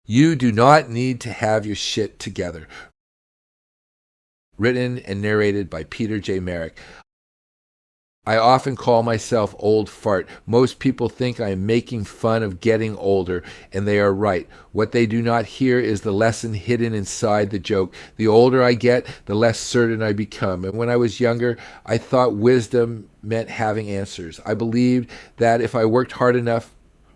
You do not need to have your shit together. Written and narrated by Peter J. Merrick. I often call myself old fart. Most people think I am making fun of getting older, and they are right. What they do not hear is the lesson hidden inside the joke. The older I get, the less certain I become. And when I was younger, I thought wisdom meant having answers. I believed that if I worked hard enough,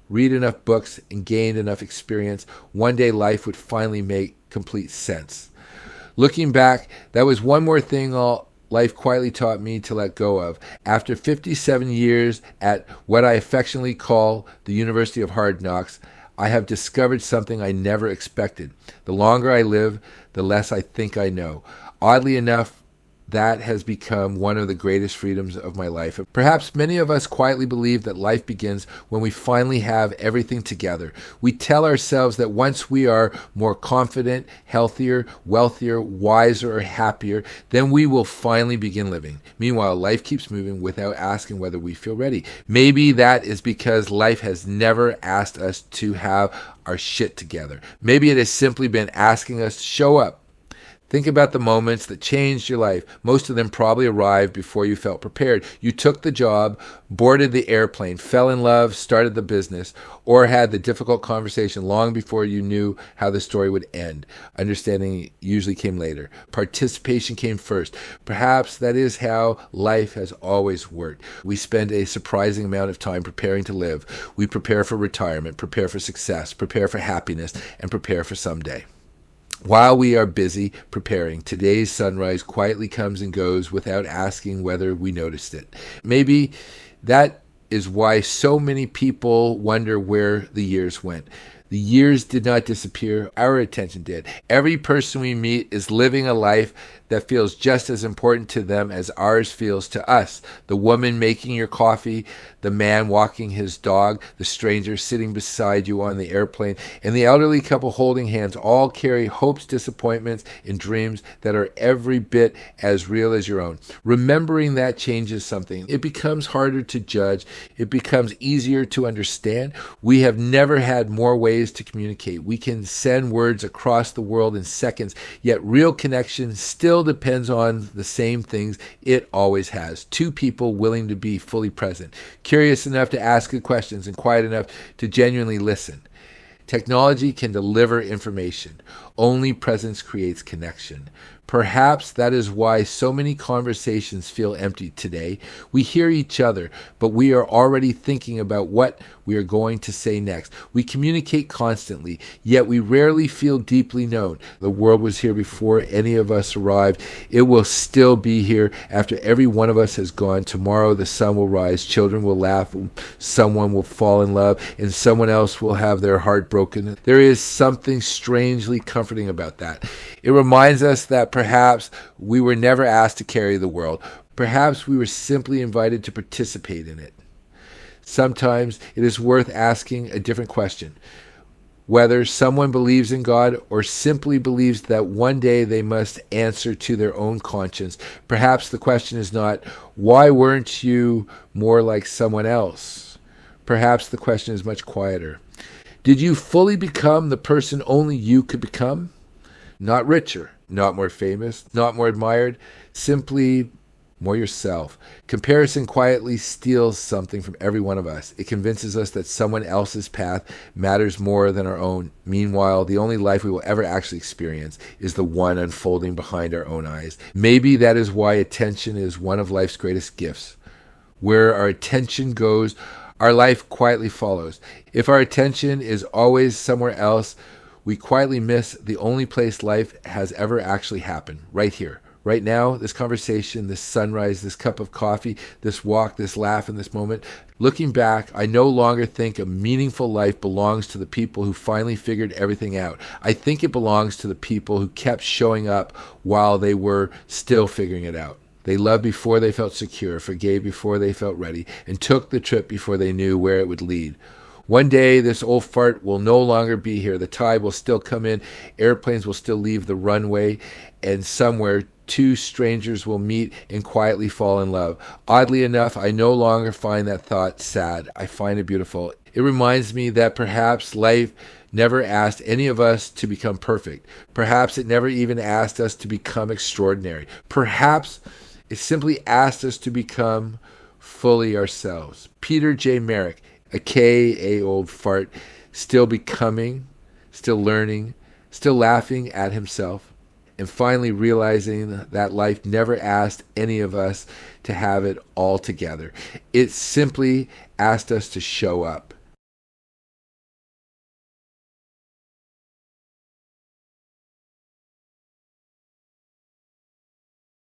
read enough books, and gained enough experience, one day life would finally make complete sense. Looking back, that was one more thing life quietly taught me to let go of. After 57 years at what I affectionately call the University of Hard Knocks, I have discovered something I never expected. The longer I live, the less I think I know. Oddly enough, that has become one of the greatest freedoms of my life. Perhaps many of us quietly believe that life begins when we finally have everything together. We tell ourselves that once we are more confident, healthier, wealthier, wiser, or happier, then we will finally begin living. Meanwhile, life keeps moving without asking whether we feel ready. Maybe that is because life has never asked us to have our shit together. Maybe it has simply been asking us to show up. Think about the moments that changed your life. Most of them probably arrived before you felt prepared. You took the job, boarded the airplane, fell in love, started the business, or had the difficult conversation long before you knew how the story would end. Understanding usually came later. Participation came first. Perhaps that is how life has always worked. We spend a surprising amount of time preparing to live. We prepare for retirement, prepare for success, prepare for happiness, and prepare for someday. While we are busy preparing, today's sunrise quietly comes and goes without asking whether we noticed it. Maybe that is why so many people wonder where the years went. The years did not disappear. Our attention did. Every person we meet is living a life that feels just as important to them as ours feels to us. The woman making your coffee, the man walking his dog, the stranger sitting beside you on the airplane, and the elderly couple holding hands all carry hopes, disappointments, and dreams that are every bit as real as your own. Remembering that changes something. It becomes harder to judge. It becomes easier to understand. We have never had more ways to communicate. We can send words across the world in seconds, yet real connection still depends on the same things it always has. Two people willing to be fully present, curious enough to ask good questions, and quiet enough to genuinely listen. Technology can deliver information. Only presence creates connection. Perhaps that is why so many conversations feel empty today. We hear each other, but we are already thinking about what we are going to say next. We communicate constantly, yet we rarely feel deeply known. The world was here before any of us arrived. It will still be here after every one of us has gone. Tomorrow the sun will rise, children will laugh, someone will fall in love, and someone else will have their heart broken. There is something strangely comforting about that. It reminds us that perhaps we were never asked to carry the world. Perhaps we were simply invited to participate in it. Sometimes it is worth asking a different question. Whether someone believes in God or simply believes that one day they must answer to their own conscience. Perhaps the question is not, why weren't you more like someone else? Perhaps the question is much quieter. Did you fully become the person only you could become? Not richer, not more famous, not more admired, simply more yourself. Comparison quietly steals something from every one of us. It convinces us that someone else's path matters more than our own. Meanwhile, the only life we will ever actually experience is the one unfolding behind our own eyes. Maybe that is why attention is one of life's greatest gifts. Where our attention goes, our life quietly follows. If our attention is always somewhere else, we quietly miss the only place life has ever actually happened, right here. Right now, this conversation, this sunrise, this cup of coffee, this walk, this laugh in this moment. Looking back, I no longer think a meaningful life belongs to the people who finally figured everything out. I think it belongs to the people who kept showing up while they were still figuring it out. They loved before they felt secure, forgave before they felt ready, and took the trip before they knew where it would lead. One day, this old fart will no longer be here. The tide will still come in. Airplanes will still leave the runway. And somewhere, two strangers will meet and quietly fall in love. Oddly enough, I no longer find that thought sad. I find it beautiful. It reminds me that perhaps life never asked any of us to become perfect. Perhaps it never even asked us to become extraordinary. Perhaps it simply asked us to become fully ourselves. Peter J. Merrick, A.K.A. Old Fart, still becoming, still learning, still laughing at himself, and finally realizing that life never asked any of us to have it all together. It simply asked us to show up.